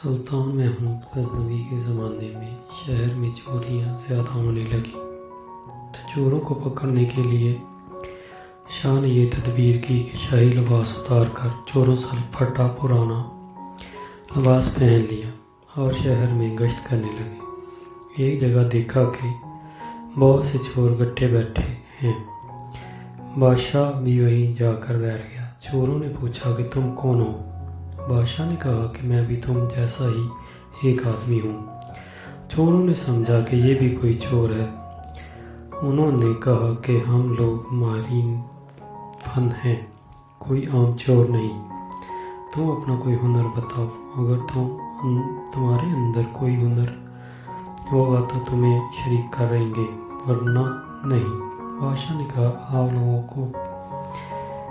سلطان محمود غزنوی کے زمانے میں شہر میں چوریاں زیادہ ہونے لگیں تو چوروں کو پکڑنے کے لیے شاہ نے یہ تدبیر کی کہ شاہی لباس اتار کر چوروں سے پھٹا پرانا لباس پہن لیا اور شہر میں گشت کرنے لگے۔ ایک جگہ دیکھا کہ بہت سے چور گٹھے بیٹھے ہیں۔ بادشاہ بھی وہیں جا کر بیٹھ گیا۔ چوروں نے پوچھا کہ تم کون ہو؟ بادشاہ نے کہا کہ میں بھی تم جیسا ہی ایک آدمی ہوں۔ چوروں نے سمجھا کہ یہ بھی کوئی چور ہے۔ انہوں نے کہا کہ ہم لوگ ماہرین فن ہیں، کوئی عام چور نہیں۔ تم اپنا کوئی ہنر بتاؤ، اگر تمہارے اندر کوئی ہنر ہوگا تو تمہیں شریک کریں گے، ورنہ نہیں۔ بادشاہ نے کہا آپ لوگوں کو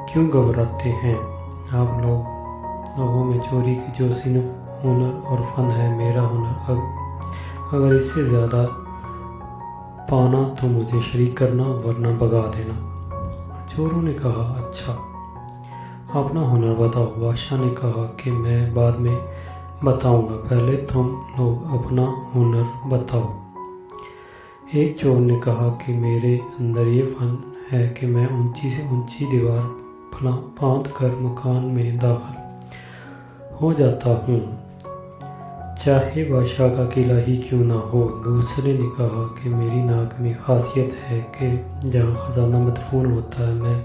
کیوں گھبراتے ہیں؟ آپ لوگوں میں چوری کی جو صنف ہنر اور فن ہے، میرا ہنر اگر اس سے زیادہ پانا تو مجھے شریک کرنا، ورنہ بھگا دینا۔ چوروں نے کہا اچھا اپنا ہنر بتاؤ۔ بادشاہ نے کہا کہ میں بعد میں بتاؤں گا، پہلے تم لوگ اپنا ہنر بتاؤ۔ ایک چور نے کہا کہ میرے اندر یہ فن ہے کہ میں اونچی سے اونچی دیوار پھاند کر مکان میں داخل ہو جاتا ہوں، چاہے بادشاہ کا قلعہ ہی کیوں نہ ہو۔ دوسرے نے کہا کہ میری ناک میں خاصیت ہے کہ جہاں خزانہ مدفون ہوتا ہے میں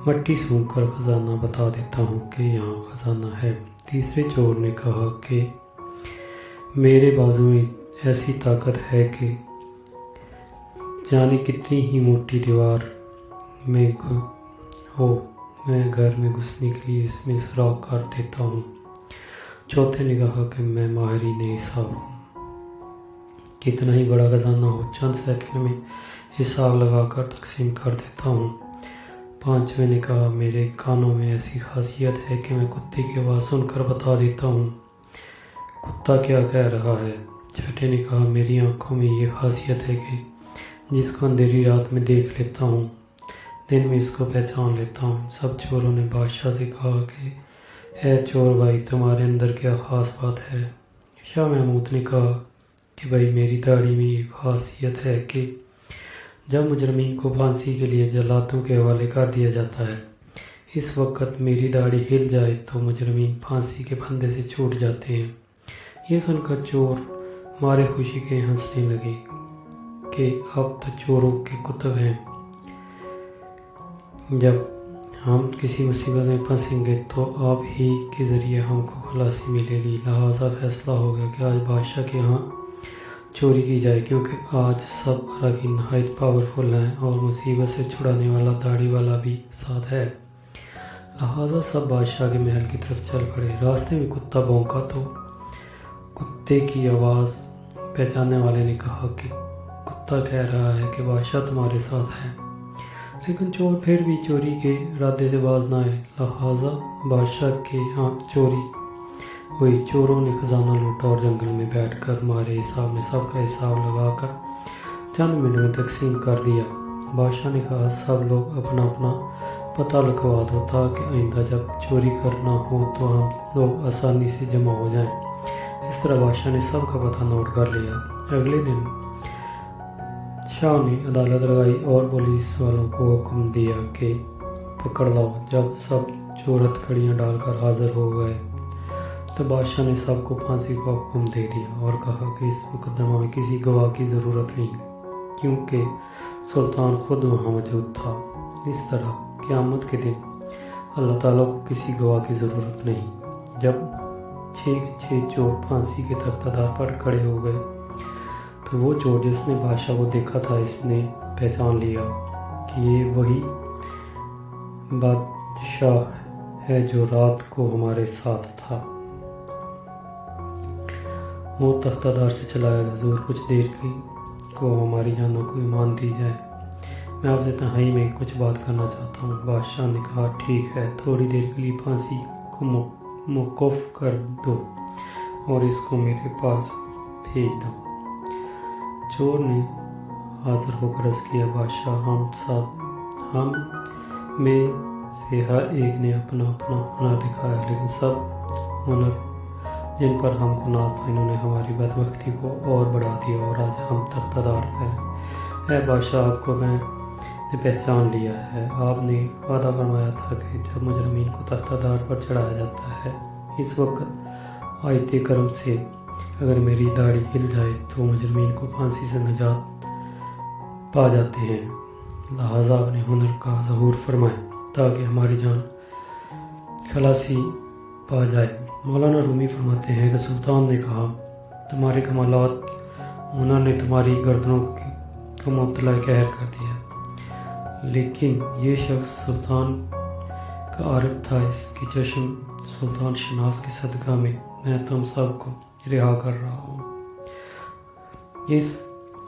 مٹی سونگھ کر خزانہ بتا دیتا ہوں کہ یہاں خزانہ ہے۔ تیسرے چور نے کہا کہ میرے بازو میں ایسی طاقت ہے کہ جانے کتنی ہی موٹی دیوار میں ہو، میں گھر میں گھسنے کے لیے اس میں سوراخ کر دیتا ہوں۔ چوتھے نے کہا کہ میں ماہرین حساب ہوں، کتنا ہی بڑا خزانہ ہو چند سیکنڈ میں حساب لگا کر تقسیم کر دیتا ہوں۔ پانچویں نے کہا میرے کانوں میں ایسی خاصیت ہے کہ میں کتے کی آواز سن کر بتا دیتا ہوں کتا کیا کہہ رہا ہے۔ چھٹے نے کہا میری آنکھوں میں یہ خاصیت ہے کہ جس کو اندھیری رات میں دیکھ لیتا ہوں، دن میں اس کو پہچان لیتا ہوں۔ سب چوروں نے بادشاہ سے کہا کہ اے چور بھائی، تمہارے اندر کیا خاص بات ہے؟ شاہ محمود نے کہا کہ بھائی میری داڑھی میں ایک خاصیت ہے کہ جب مجرمین کو پھانسی کے لیے جلادوں کے حوالے کر دیا جاتا ہے، اس وقت میری داڑھی ہل جائے تو مجرمین پھانسی کے پھندے سے چھوٹ جاتے ہیں۔ یہ سن کر چور مارے خوشی کے ہنسنے لگے کہ اب تو چوروں کے کتب ہیں، جب ہم کسی مصیبت میں پھنسیں گے تو آپ ہی کے ذریعے ہم کو خلاصی ملے گی۔ لہٰذا فیصلہ ہو گیا کہ آج بادشاہ کے ہاں چوری کی جائے، کیونکہ آج سب عربی نہایت پاورفل ہیں اور مصیبت سے چھڑانے والا داڑھی والا بھی ساتھ ہے۔ لہٰذا سب بادشاہ کے محل کی طرف چل پڑے۔ راستے میں کتا بھونکا تو کتے کی آواز پہچاننے والے نے کہا کہ کتا کہہ رہا ہے کہ بادشاہ تمہارے ساتھ ہے، لیکن چور پھر بھی چوری کے ارادے سے باز نہ آئے۔ لہٰذا بادشاہ کے ہاں چوری ہوئی۔ چوروں نے خزانہ لوٹا اور جنگل میں بیٹھ کر مارے حساب میں سب کا حساب لگا کر چند منٹ میں تقسیم کر دیا۔ بادشاہ نے کہا سب لوگ اپنا اپنا پتہ لکھوا دو تاکہ آئندہ جب چوری کرنا ہو تو ہم لوگ آسانی سے جمع ہو جائیں۔ اس طرح بادشاہ نے سب کا پتہ نوٹ کر لیا۔ اگلے دن شاہ نے عدالت لگائی اور پولیس والوں کو حکم دیا کہ پکڑ لاؤ۔ جب سب چور ہتھکڑیاں ڈال کر حاضر ہو گئے تو بادشاہ نے سب کو پھانسی کا حکم دے دیا اور کہا کہ اس مقدمہ میں کسی گواہ کی ضرورت نہیں، کیونکہ سلطان خود وہاں موجود تھا۔ اس طرح قیامت کے دن اللہ تعالیٰ کو کسی گواہ کی ضرورت نہیں۔ جب 6 چور پھانسی کے تختہ پر کھڑے ہو گئے تو وہ چور جس نے بادشاہ کو دیکھا تھا، اس نے پہچان لیا کہ یہ وہی بادشاہ ہے جو رات کو ہمارے ساتھ تھا۔ وہ تختہ دار سے چلایا گیا، حضور کچھ دیر کو ہماری جانوں کو ایمان دی جائے، میں آپ سے تنہائی میں کچھ بات کرنا چاہتا ہوں۔ بادشاہ نے کہا ٹھیک ہے، تھوڑی دیر کے لیے پھانسی کو موقوف کر دو اور اس کو میرے پاس بھیج دو۔ چور نے حاضر ہو کر عرض کیا بادشاہ، ہم میں سے ہر ایک نے اپنا اپنا ہنر دکھایا، لیکن سب ہنر جن پر ہم کو ناز تھا، انہوں نے ہماری بدبختی کو اور بڑھا دیا اور آج ہم تختدار ہیں۔ اے بادشاہ، آپ کو میں نے پہچان لیا ہے۔ آپ نے وعدہ فرمایا تھا کہ جب مجرمین کو تختدار پر چڑھایا جاتا ہے، اس وقت آیت کرم سے اگر میری داڑھی ہل جائے تو مجرمین کو پھانسی سے نجات پا جاتے ہیں، لہٰذا اپنے ہنر کا ظہور فرمائیں تاکہ ہماری جان خلاصی پا جائے۔ مولانا رومی فرماتے ہیں کہ سلطان نے کہا، تمہارے کمالات ہنر نے تمہاری گردنوں کو مبتلا قہر کر دیا، لیکن یہ شخص سلطان کا عارف تھا، اس کی چشم سلطان شناس کے صدقہ میں تم سب کو رہا کر رہا ہوں۔ اس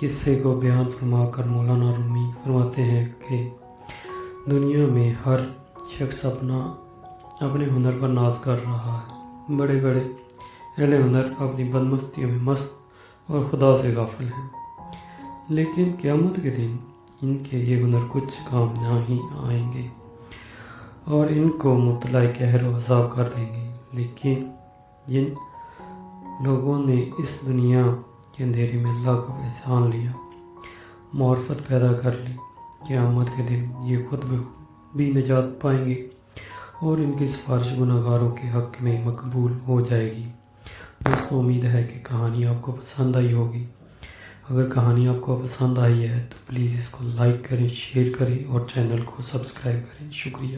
قصے کو بیان فرما کر مولانا رومی فرماتے ہیں کہ دنیا میں ہر شخص اپنے ہنر پر ناز کر رہا ہے۔ بڑے بڑے اہل ہنر اپنی بدمستیوں میں مست اور خدا سے غافل ہیں، لیکن قیامت کے دن ان کے یہ ہنر کچھ کام نہیں آئیں گے اور ان کو مبتلا قہر و عذاب کر دیں گے۔ لیکن جن لوگوں نے اس دنیا کے اندھیرے میں اللہ کو پہچان لیا، معرفت پیدا کر لی، قیامت کے دن یہ خود بھی نجات پائیں گے اور ان کی سفارش گناہ گاروں کے حق میں مقبول ہو جائے گی۔ دوستوں، امید ہے کہ کہانی آپ کو پسند آئی ہوگی۔ اگر کہانی آپ کو پسند آئی ہے تو پلیز اس کو لائک کریں، شیئر کریں اور چینل کو سبسکرائب کریں۔ شکریہ۔